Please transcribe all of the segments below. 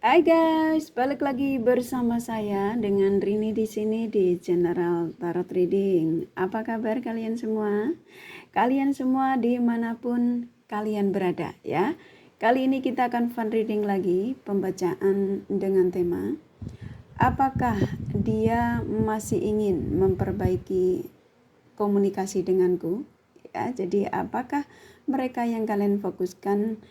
Hai guys, balik lagi bersama saya dengan Rini di sini di General Tarot Reading. Apa kabar kalian semua? Kalian semua dimanapun kalian berada ya. Kali ini kita akan fun reading lagi, pembacaan dengan tema apakah dia masih ingin memperbaiki komunikasi denganku? Ya, jadi apakah mereka yang kalian fokuskan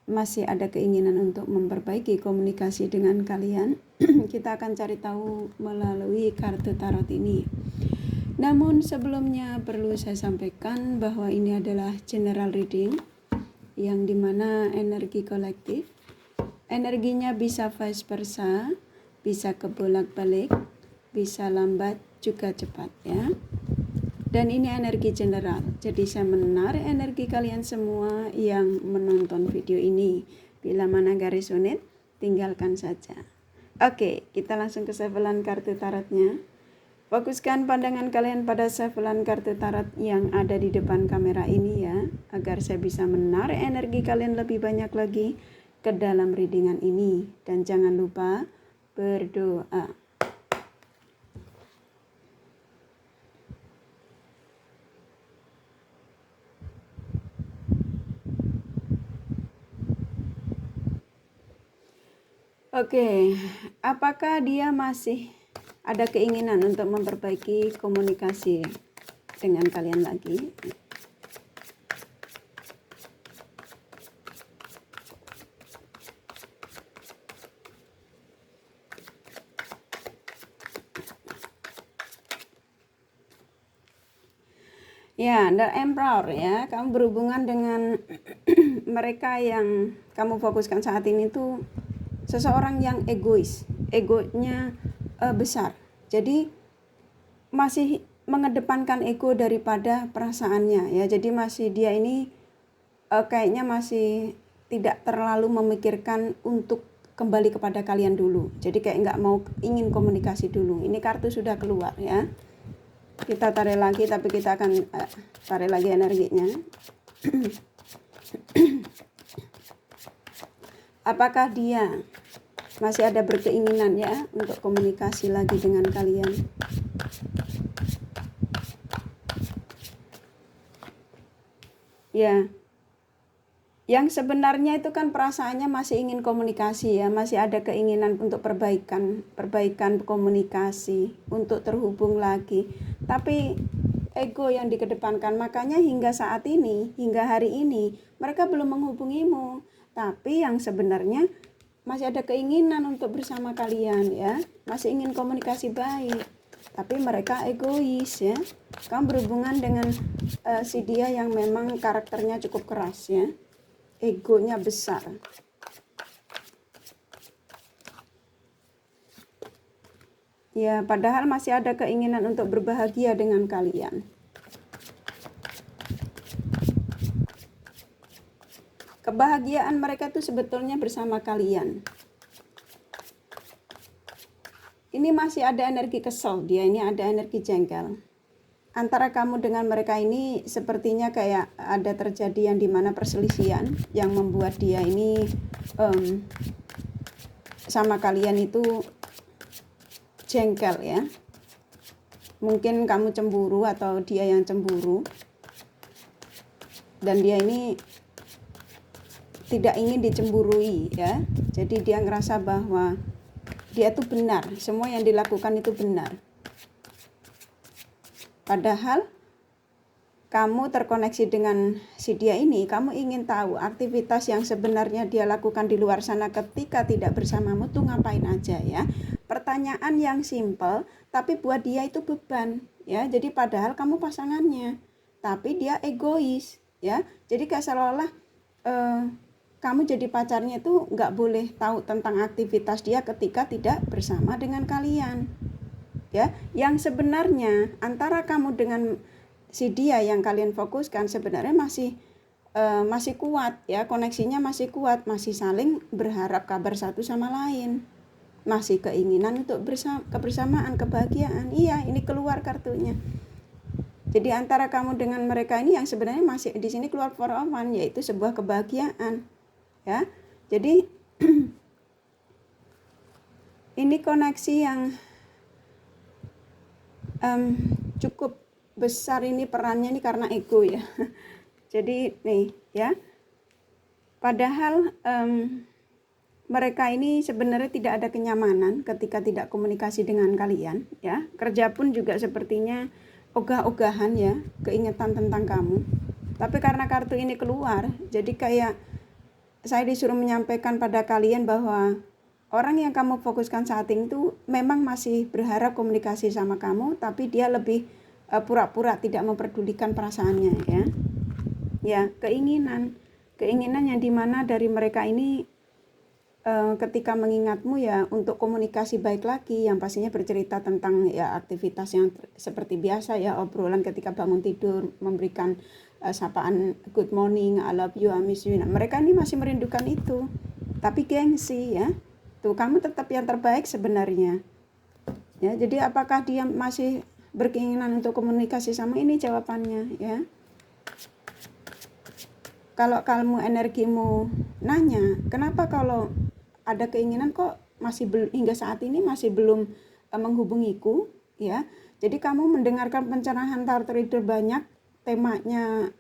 masih ada keinginan untuk memperbaiki komunikasi dengan kalian? Kita akan cari tahu melalui kartu tarot ini. Namun sebelumnya perlu saya sampaikan bahwa ini adalah general reading yang dimana energi kolektif, energinya bisa vice versa, bisa kebolak-balik, bisa lambat juga cepat ya. Dan ini energi general, jadi saya menarik energi kalian semua yang menonton video ini. Bila mana garis unit, tinggalkan saja. Oke, kita langsung ke shufflean kartu tarotnya. Fokuskan pandangan kalian pada shufflean kartu tarot yang ada di depan kamera ini ya, agar saya bisa menarik energi kalian lebih banyak lagi ke dalam readingan ini. Dan jangan lupa berdoa. Oke, apakah dia masih ada keinginan untuk memperbaiki komunikasi dengan kalian lagi? Ya, The Emperor ya, kamu berhubungan dengan mereka yang kamu fokuskan saat ini tuh seseorang yang egois, egonya besar. Jadi masih mengedepankan ego daripada perasaannya ya. Jadi masih dia ini kayaknya masih tidak terlalu memikirkan untuk kembali kepada kalian dulu. Jadi kayak nggak mau ingin komunikasi dulu. Ini kartu sudah keluar ya. Kita tarik lagi, tapi kita akan tarik lagi energinya. Apakah dia masih ada berkeinginan ya untuk komunikasi lagi dengan kalian? Ya, yang sebenarnya itu kan perasaannya masih ingin komunikasi ya, masih ada keinginan untuk perbaikan komunikasi, untuk terhubung lagi. Tapi ego yang dikedepankan, makanya hingga saat ini, hingga hari ini mereka belum menghubungimu. Tapi yang sebenarnya masih ada keinginan untuk bersama kalian ya, masih ingin komunikasi baik. Tapi mereka egois ya. Kamu berhubungan dengan si dia yang memang karakternya cukup keras ya. Egonya besar. Ya, padahal masih ada keinginan untuk berbahagia dengan kalian. Kebahagiaan mereka itu sebetulnya bersama kalian. Ini masih ada energi kesel dia, ini ada energi jengkel. Antara kamu dengan mereka ini sepertinya kayak ada terjadi yang dimana perselisihan yang membuat dia ini sama kalian itu jengkel ya. Mungkin kamu cemburu atau dia yang cemburu. Dan dia ini tidak ingin dicemburui ya. Jadi dia ngerasa bahwa dia itu benar, semua yang dilakukan itu benar. Padahal kamu terkoneksi dengan si dia ini, kamu ingin tahu aktivitas yang sebenarnya dia lakukan di luar sana ketika tidak bersamamu tuh ngapain aja ya. Pertanyaan yang simpel, tapi buat dia itu beban ya. Jadi padahal kamu pasangannya, tapi dia egois ya. Jadi kayak seolah-olah kamu jadi pacarnya itu nggak boleh tahu tentang aktivitas dia ketika tidak bersama dengan kalian. Ya, yang sebenarnya antara kamu dengan si dia yang kalian fokuskan sebenarnya masih kuat ya, koneksinya masih kuat, masih saling berharap kabar satu sama lain, masih keinginan untuk kebersamaan, kebahagiaan. Iya, ini keluar kartunya. Jadi antara kamu dengan mereka ini yang sebenarnya masih di sini keluar Four of Wands, yaitu sebuah kebahagiaan ya. Jadi Ini koneksi yang cukup besar, ini perannya ini karena ego ya. Jadi nih ya, padahal mereka ini sebenarnya tidak ada kenyamanan ketika tidak komunikasi dengan kalian ya. Kerja pun juga sepertinya ogah-ogahan ya, keingetan tentang kamu. Tapi karena kartu ini keluar, jadi kayak saya disuruh menyampaikan pada kalian bahwa orang yang kamu fokuskan saat ini itu memang masih berharap komunikasi sama kamu, tapi dia lebih pura-pura tidak memperdulikan perasaannya ya. Ya, keinginan yang dimana dari mereka ini ketika mengingatmu ya untuk komunikasi baik lagi, yang pastinya bercerita tentang ya aktivitas yang seperti biasa ya, obrolan ketika bangun tidur, memberikan sapaan good morning, I love you, I miss you. Nah, mereka ini masih merindukan itu, tapi gengsi ya. Tuh, kamu tetap yang terbaik sebenarnya. Ya, jadi apakah dia masih berkeinginan untuk komunikasi sama ini? Jawabannya ya. Kalau kamu energimu nanya, kenapa kalau ada keinginan kok masih hingga saat ini masih belum menghubungiku ya. Jadi kamu mendengarkan pencerahan tarot reader banyak, temanya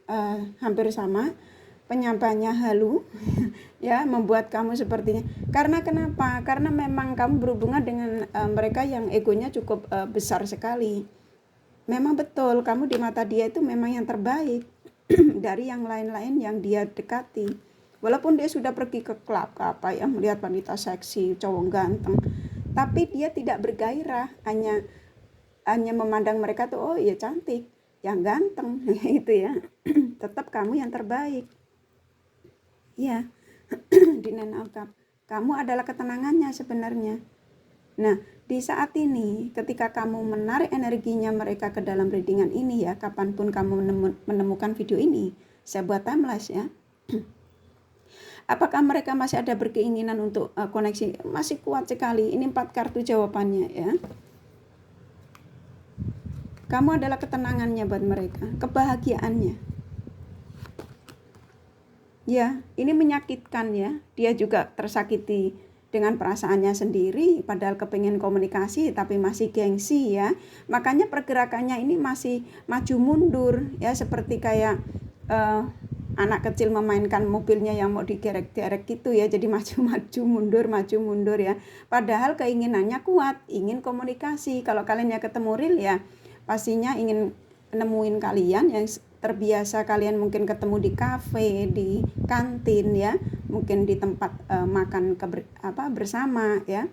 hampir sama, penyampaiannya halu ya, membuat kamu sepertinya. Karena kenapa? Karena memang kamu berhubungan dengan mereka yang egonya cukup besar sekali. Memang betul kamu di mata dia itu memang yang terbaik dari yang lain-lain yang dia dekati. Walaupun dia sudah pergi ke klub apa ya, melihat wanita seksi, cowok ganteng, tapi dia tidak bergairah, hanya memandang mereka tuh, oh ya cantik, yang ganteng gitu ya. Tetap kamu yang terbaik. Ya, di Nenalkap, kamu adalah ketenangannya sebenarnya. Nah, di saat ini ketika kamu menarik energinya mereka ke dalam readingan ini ya, kapanpun kamu menemukan video ini, saya buat timelapse ya. Apakah mereka masih ada berkeinginan untuk koneksi? Masih kuat sekali. Ini 4 kartu jawabannya ya. Kamu adalah ketenangannya buat mereka, kebahagiaannya. Ya, ini menyakitkan ya. Dia juga tersakiti dengan perasaannya sendiri, padahal kepengen komunikasi tapi masih gengsi ya. Makanya pergerakannya ini masih maju mundur ya, seperti kayak anak kecil memainkan mobilnya yang mau digerek-gerek gitu ya. Jadi maju mundur ya. Padahal keinginannya kuat, ingin komunikasi. Kalau kalian ya ketemu real ya, pastinya ingin nemuin kalian yang terbiasa kalian mungkin ketemu di kafe, di kantin ya, mungkin di tempat makan bersama ya.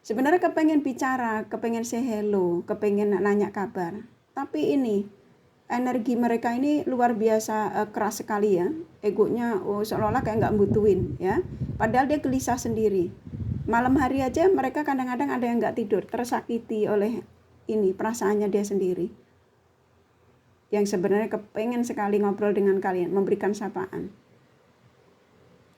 Sebenarnya kepengen bicara, kepengen say hello, kepengen nanya kabar. Tapi ini energi mereka ini luar biasa keras sekali ya. Egonya seolah-olah kayak nggak butuhin ya. Padahal dia gelisah sendiri. Malam hari aja mereka kadang-kadang ada yang nggak tidur, tersakiti oleh ini perasaannya dia sendiri. Yang sebenarnya kepengen sekali ngobrol dengan kalian, memberikan sapaan.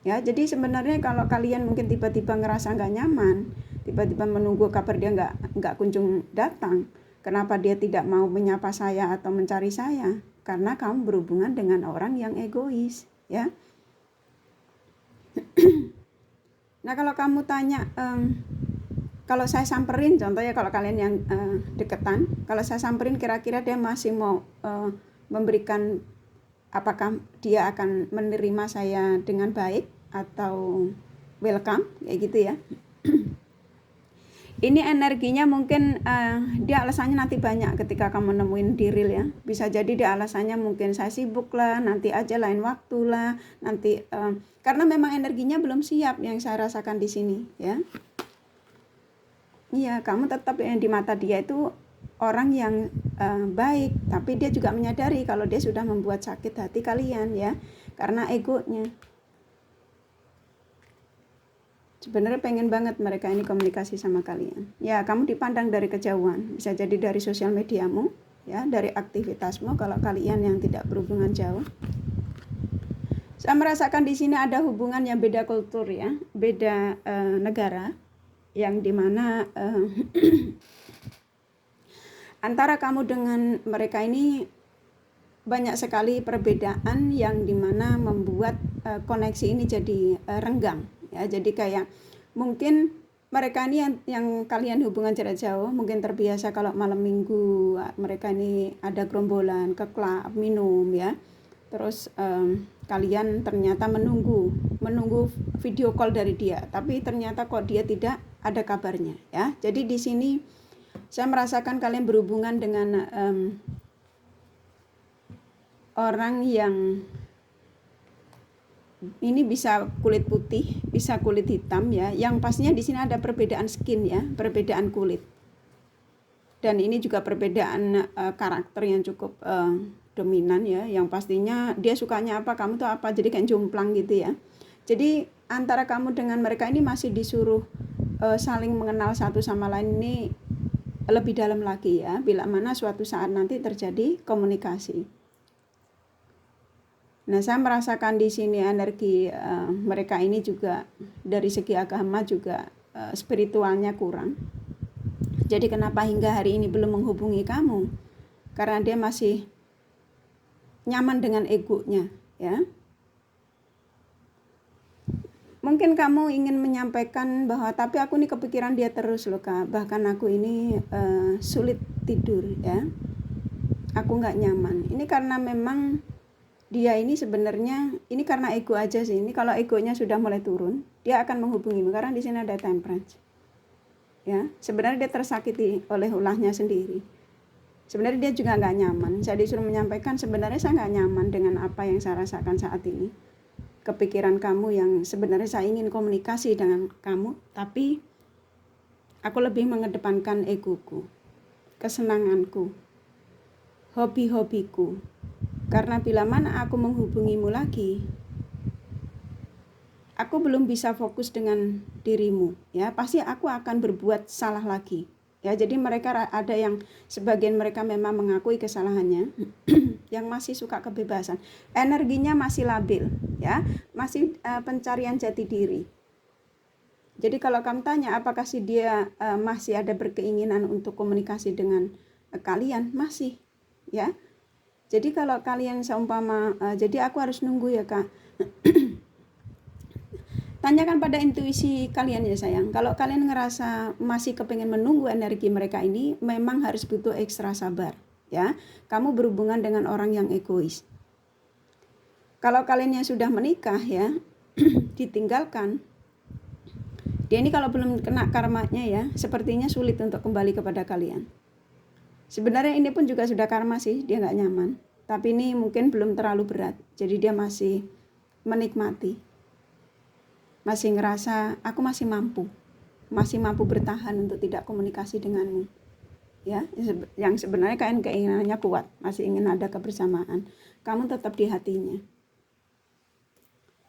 Ya, jadi sebenarnya kalau kalian mungkin tiba-tiba ngerasa nggak nyaman, tiba-tiba menunggu kabar dia nggak kunjung datang, kenapa dia tidak mau menyapa saya atau mencari saya? Karena kamu berhubungan dengan orang yang egois, ya. Nah, kalau kamu tanya, kalau saya samperin, contohnya kalau kalian yang deketan, kalau saya samperin kira-kira dia masih mau memberikan, apakah dia akan menerima saya dengan baik atau welcome, kayak gitu ya. Ini energinya mungkin dia alasannya nanti banyak ketika kamu nemuin di real ya. Bisa jadi dia alasannya mungkin saya sibuk lah, nanti aja lain waktu lah, nanti karena memang energinya belum siap yang saya rasakan di sini ya. Iya, kamu tetap yang di mata dia itu orang yang baik, tapi dia juga menyadari kalau dia sudah membuat sakit hati kalian ya, karena egonya. Sebenarnya pengen banget mereka ini komunikasi sama kalian. Ya, kamu dipandang dari kejauhan, bisa jadi dari sosial mediamu, ya, dari aktivitasmu kalau kalian yang tidak berhubungan jauh. Saya merasakan di sini ada hubungan yang beda kultur ya, beda negara, yang dimana antara kamu dengan mereka ini banyak sekali perbedaan yang dimana membuat koneksi ini jadi renggang ya. Jadi kayak mungkin mereka ini yang kalian hubungan jarak jauh mungkin terbiasa kalau malam minggu mereka ini ada gerombolan ke klub minum ya. Terus kalian ternyata menunggu video call dari dia, tapi ternyata kok dia tidak ada kabarnya ya. Jadi di sini saya merasakan kalian berhubungan dengan orang yang ini bisa kulit putih, bisa kulit hitam ya. Yang pastinya di sini ada perbedaan skin ya, perbedaan kulit. Dan ini juga perbedaan karakter yang cukup dominan ya. Yang pastinya dia sukanya apa, kamu tuh apa. Jadi kayak jomplang gitu ya. Jadi antara kamu dengan mereka ini masih disuruh saling mengenal satu sama lain ini lebih dalam lagi ya. Bila mana suatu saat nanti terjadi komunikasi. Nah, saya merasakan di sini energi mereka ini juga dari segi agama juga spiritualnya kurang. Jadi kenapa hingga hari ini belum menghubungi kamu? Karena dia masih nyaman dengan egonya, ya. Mungkin kamu ingin menyampaikan bahwa tapi aku ini kepikiran dia terus loh Kak. Bahkan aku ini sulit tidur ya. Aku nggak nyaman. Ini karena memang dia ini sebenarnya ini karena ego aja sih. Ini kalau egonya sudah mulai turun, dia akan menghubungimu karena di sini ada temperance. Ya, sebenarnya dia tersakiti oleh ulahnya sendiri. Sebenarnya dia juga nggak nyaman. Saya disuruh menyampaikan sebenarnya saya nggak nyaman dengan apa yang saya rasakan saat ini. Kepikiran kamu yang sebenarnya saya ingin komunikasi dengan kamu, tapi aku lebih mengedepankan egoku, kesenanganku, hobi-hobiku. Karena bila mana aku menghubungimu lagi, aku belum bisa fokus dengan dirimu, ya pasti aku akan berbuat salah lagi, ya. Jadi mereka ada yang sebagian mereka memang mengakui kesalahannya, yang masih suka kebebasan, energinya masih labil, ya, masih pencarian jati diri. Jadi kalau kamu tanya apakah si dia masih ada berkeinginan untuk komunikasi dengan kalian, masih, ya. Jadi kalau kalian seumpama, jadi aku harus nunggu ya Kak. Tanyakan pada intuisi kalian ya sayang. Kalau kalian ngerasa masih kepengen menunggu energi mereka ini, memang harus butuh ekstra sabar ya. Kamu berhubungan dengan orang yang egois. Kalau kalian yang sudah menikah ya, ditinggalkan, dia ini kalau belum kena karmanya ya, sepertinya sulit untuk kembali kepada kalian. Sebenarnya ini pun juga sudah karma sih, dia nggak nyaman. Tapi ini mungkin belum terlalu berat, jadi dia masih menikmati. Masih ngerasa, aku masih mampu bertahan untuk tidak komunikasi denganmu. Ya, yang sebenarnya keinginannya kuat, masih ingin ada kebersamaan. Kamu tetap di hatinya.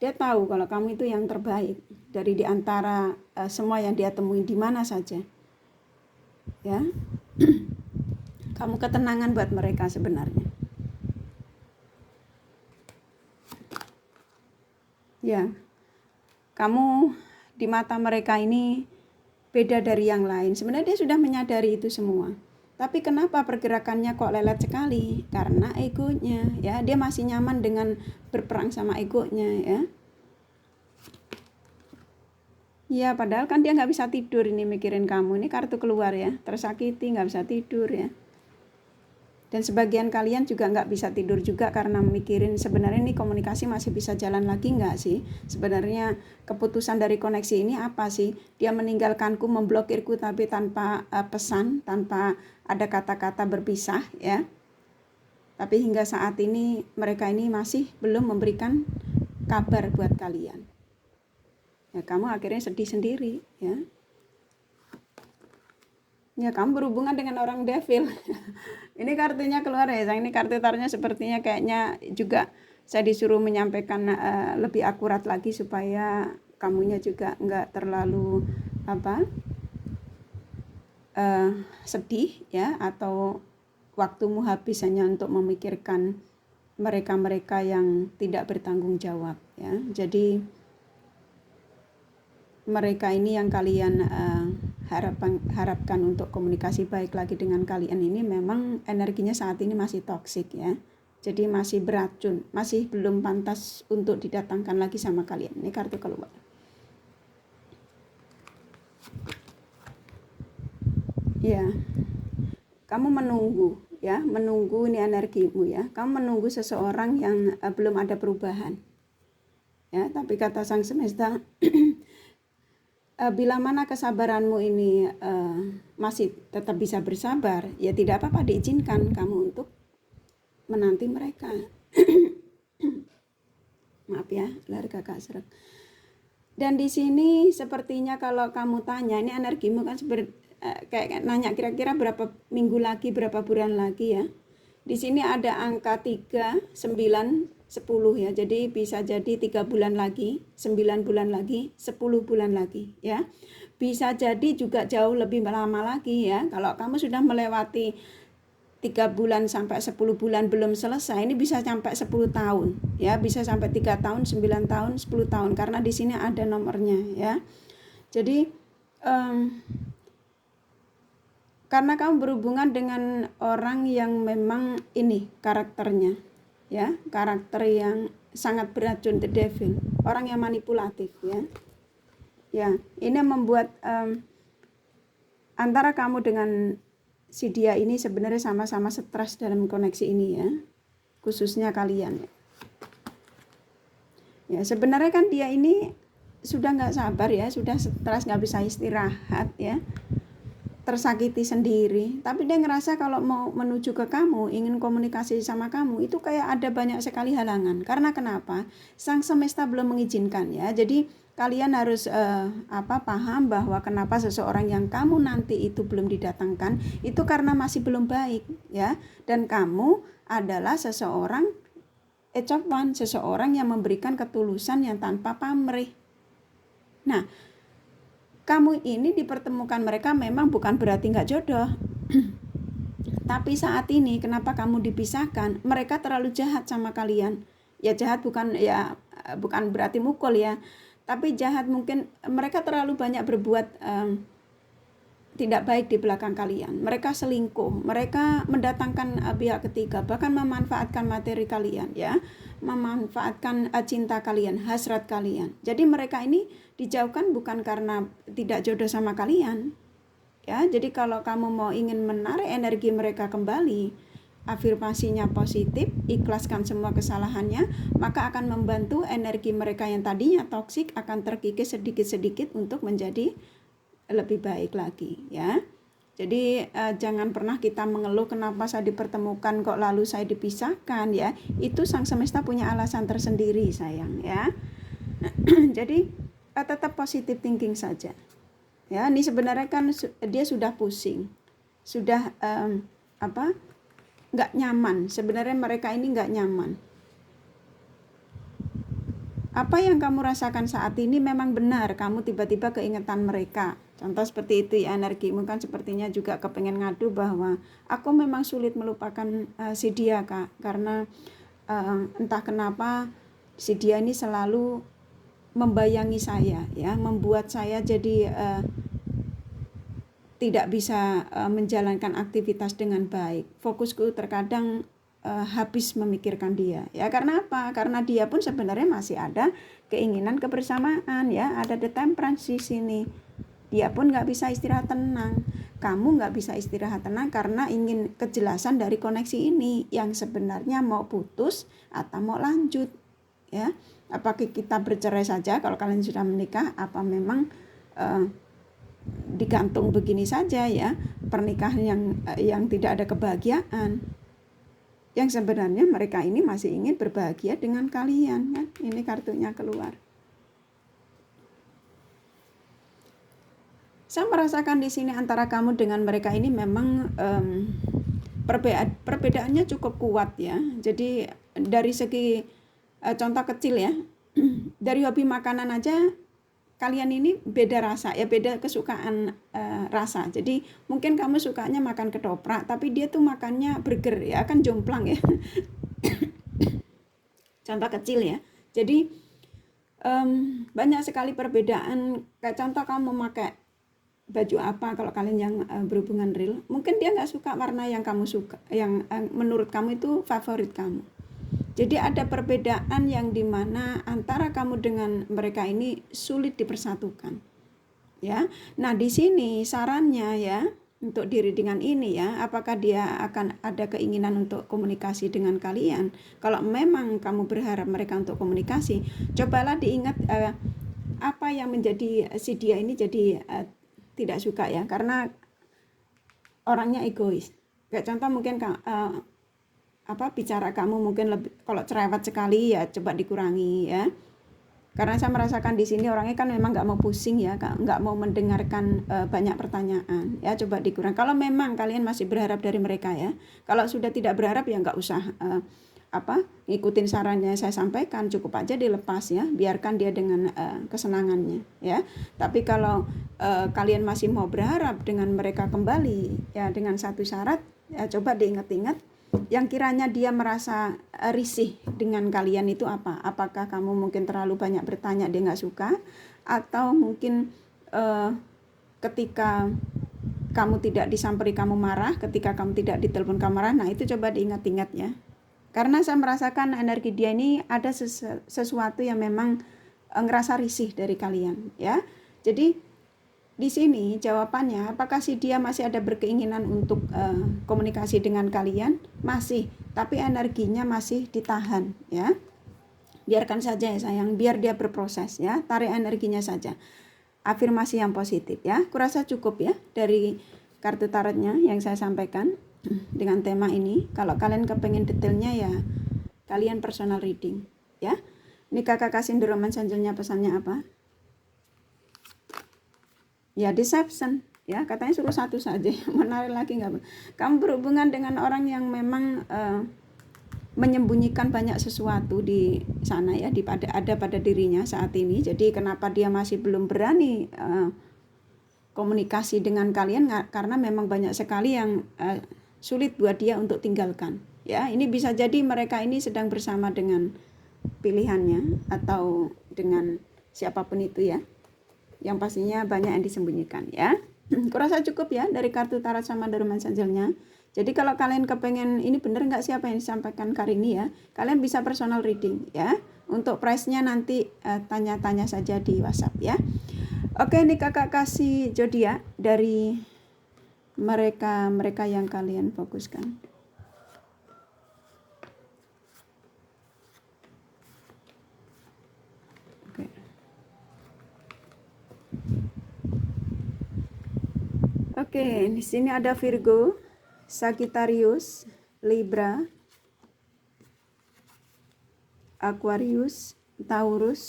Dia tahu kalau kamu itu yang terbaik dari diantara semua yang dia temui di mana saja. Ya. Kamu ketenangan buat mereka sebenarnya. Ya. Kamu di mata mereka ini beda dari yang lain. Sebenarnya dia sudah menyadari itu semua. Tapi kenapa pergerakannya kok lelet sekali? Karena egonya, ya. Dia masih nyaman dengan berperang sama egonya, ya. Ya, padahal kan dia nggak bisa tidur ini mikirin kamu. Ini kartu keluar ya, tersakiti, nggak bisa tidur ya. Dan sebagian kalian juga nggak bisa tidur juga karena mikirin sebenarnya ini komunikasi masih bisa jalan lagi nggak sih? Sebenarnya keputusan dari koneksi ini apa sih? Dia meninggalkanku, memblokirku tapi tanpa pesan, tanpa ada kata-kata berpisah ya. Tapi hingga saat ini mereka ini masih belum memberikan kabar buat kalian. Ya kamu akhirnya sedih sendiri ya. Ya kamu berhubungan dengan orang devil. Ini kartunya keluar ya, ini kartu tarotnya sepertinya kayaknya juga saya disuruh menyampaikan lebih akurat lagi supaya kamunya juga nggak terlalu sedih ya, atau waktumu habis hanya untuk memikirkan mereka-mereka yang tidak bertanggung jawab ya. Jadi mereka ini yang kalian harapkan untuk komunikasi baik lagi dengan kalian ini memang energinya saat ini masih toksik ya. Jadi masih beracun, masih belum pantas untuk didatangkan lagi sama kalian. Ini kartu keluar. Ya, kamu menunggu ya, menunggu ini energimu ya. Kamu menunggu seseorang yang belum ada perubahan. Ya, tapi kata Sang Semesta bila mana kesabaranmu ini masih tetap bisa bersabar, ya tidak apa-apa, diizinkan kamu untuk menanti mereka. Maaf ya, lari kakak seret. Dan di sini sepertinya kalau kamu tanya, ini energimu kan kayak nanya kira-kira berapa minggu lagi, berapa bulan lagi ya. Di sini ada angka 3, 9, 10 ya. Jadi bisa jadi 3 bulan lagi, 9 bulan lagi, 10 bulan lagi ya. Bisa jadi juga jauh lebih lama lagi ya. Kalau kamu sudah melewati 3 bulan sampai 10 bulan belum selesai, ini bisa sampai 10 tahun ya, bisa sampai 3 tahun, 9 tahun, 10 tahun, karena di sini ada nomornya ya. Jadi karena kamu berhubungan dengan orang yang memang ini karakternya ya, karakter yang sangat beracun, the devil, orang yang manipulatif ya. Ya, ini membuat antara kamu dengan si dia ini sebenarnya sama-sama stres dalam koneksi ini ya, khususnya kalian. Ya, sebenarnya kan dia ini sudah nggak sabar ya, sudah stres, nggak bisa istirahat ya, tersakiti sendiri. Tapi dia ngerasa kalau mau menuju ke kamu, ingin komunikasi sama kamu, itu kayak ada banyak sekali halangan. Karena kenapa? Sang Semesta belum mengizinkan ya. Jadi kalian harus paham bahwa kenapa seseorang yang kamu nanti itu belum didatangkan, itu karena masih belum baik ya. Dan kamu adalah seseorang seseorang yang memberikan ketulusan yang tanpa pamrih. Nah, kamu ini dipertemukan mereka memang bukan berarti nggak jodoh. Tapi saat ini kenapa kamu dipisahkan? Mereka terlalu jahat sama kalian. Ya jahat bukan berarti mukul ya. Tapi jahat mungkin mereka terlalu banyak berbuat tidak baik di belakang kalian. Mereka selingkuh, mereka mendatangkan pihak ketiga, bahkan memanfaatkan materi kalian ya, memanfaatkan cinta kalian, hasrat kalian. Jadi mereka ini dijauhkan bukan karena tidak jodoh sama kalian ya. Jadi kalau kamu mau ingin menarik energi mereka kembali, afirmasinya positif, ikhlaskan semua kesalahannya, maka akan membantu energi mereka yang tadinya toksik akan terkikis sedikit-sedikit untuk menjadi lebih baik lagi ya. Jadi jangan pernah kita mengeluh kenapa saya dipertemukan kok lalu saya dipisahkan ya. Itu Sang Semesta punya alasan tersendiri sayang ya. Jadi tetap positive thinking saja ya. Ini sebenarnya kan dia sudah pusing, sudah nggak nyaman. Sebenarnya mereka ini nggak nyaman. Apa yang kamu rasakan saat ini memang benar, kamu tiba-tiba keingetan mereka. Contoh seperti itu ya, energimu kan sepertinya juga kepengen ngadu bahwa aku memang sulit melupakan si dia Kak, karena entah kenapa si dia ini selalu membayangi saya ya, membuat saya jadi tidak bisa menjalankan aktivitas dengan baik. Fokusku terkadang habis memikirkan dia ya. Karena apa? Karena dia pun sebenarnya masih ada keinginan kebersamaan ya, ada the temperance di sini. Dia pun nggak bisa istirahat tenang, kamu nggak bisa istirahat tenang karena ingin kejelasan dari koneksi ini yang sebenarnya mau putus atau mau lanjut ya. Apakah kita bercerai saja kalau kalian sudah menikah, apa memang digantung begini saja ya, pernikahan yang tidak ada kebahagiaan. Yang sebenarnya mereka ini masih ingin berbahagia dengan kalian kan. Ini kartunya keluar. Saya merasakan di sini antara kamu dengan mereka ini memang perbedaannya cukup kuat ya. Jadi dari segi contoh kecil ya, dari hobi makanan aja kalian ini beda rasa ya, beda kesukaan rasa. Jadi mungkin kamu sukanya makan ketoprak, tapi dia tuh makannya burger ya, kan jomplang ya. Contoh kecil ya. Jadi banyak sekali perbedaan. Kayak contoh kamu pakai baju apa kalau kalian yang berhubungan real, mungkin dia nggak suka warna yang kamu suka, yang menurut kamu itu favorit kamu. Jadi ada perbedaan yang dimana antara kamu dengan mereka ini sulit dipersatukan ya. Nah di sini sarannya ya, untuk di readingan ini ya, apakah dia akan ada keinginan untuk komunikasi dengan kalian. Kalau memang kamu berharap mereka untuk komunikasi, cobalah diingat apa yang menjadi si dia ini jadi tidak suka ya, karena orangnya egois. Kayak contoh mungkin bicara kamu mungkin lebih, kalau cerewet sekali ya coba dikurangi ya. Karena saya merasakan di sini orangnya kan memang nggak mau pusing ya, nggak mau mendengarkan banyak pertanyaan ya, coba dikurangi. Kalau memang kalian masih berharap dari mereka ya, kalau sudah tidak berharap ya nggak usah ngikutin sarannya saya sampaikan, cukup aja dilepas ya, biarkan dia dengan kesenangannya ya. Tapi kalau kalian masih mau berharap dengan mereka kembali ya dengan satu syarat ya, coba diingat-ingat yang kiranya dia merasa risih dengan kalian itu apa? Apakah kamu mungkin terlalu banyak bertanya dia nggak suka, atau mungkin ketika kamu tidak disamperi kamu marah, ketika kamu tidak ditelepon kamu marah. Nah itu coba diingat-ingat ya, karena saya merasakan energi dia ini ada sesuatu yang memang ngerasa risih dari kalian ya. Jadi di sini jawabannya, apakah si dia masih ada berkeinginan untuk komunikasi dengan kalian? Masih, tapi energinya masih ditahan ya. Biarkan saja ya sayang, biar dia berproses ya, tarik energinya saja. Afirmasi yang positif ya. Kurasa cukup ya dari kartu tarotnya yang saya sampaikan dengan tema ini. Kalau kalian kepengen detailnya ya kalian personal reading ya. Ini kakak kasih The Romance Angel-nya, pesannya apa? Ya deception ya, katanya suruh satu saja, menarik lagi nggak. Kamu berhubungan dengan orang yang memang menyembunyikan banyak sesuatu di sana ya, ada pada dirinya saat ini. Jadi kenapa dia masih belum berani komunikasi dengan kalian, karena memang banyak sekali yang sulit buat dia untuk tinggalkan ya. Ini bisa jadi mereka ini sedang bersama dengan pilihannya atau dengan siapapun itu ya, yang pastinya banyak yang disembunyikan ya. Kurasa cukup ya dari kartu tarot sama The Romance Angel-nya. Jadi kalau kalian kepengen ini bener nggak sih apa yang disampaikan kali ini ya, kalian bisa personal reading ya. Untuk price-nya nanti tanya-tanya saja di WhatsApp ya. Oke, ini kakak kasih zodiak dari mereka yang kalian fokuskan. Oke, di sini ada Virgo, Sagittarius, Libra, Aquarius, Taurus,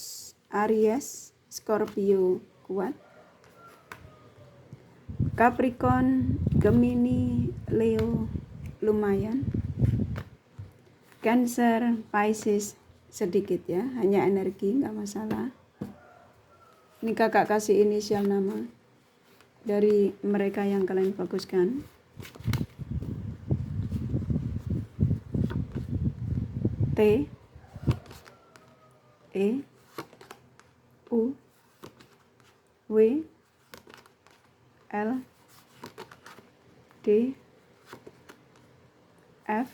Aries, Scorpio kuat, Capricorn, Gemini, Leo lumayan, Cancer, Pisces sedikit ya, hanya energi nggak masalah. Ini kakak kasih inisial nama dari mereka yang kalian fokuskan. T, E, U, W, L, D, F,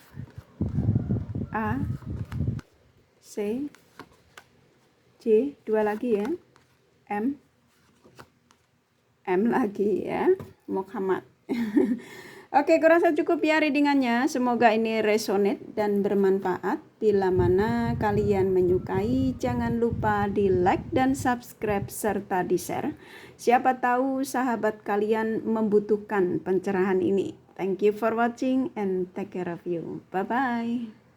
A, C, J, dua lagi ya, M lagi ya, Muhammad. Oke, kurasa cukup ya readingannya. Semoga ini resonate dan bermanfaat. Bila mana kalian menyukai, jangan lupa di like dan subscribe serta di share. Siapa tahu sahabat kalian membutuhkan pencerahan ini. Thank you for watching and take care of you. Bye-bye.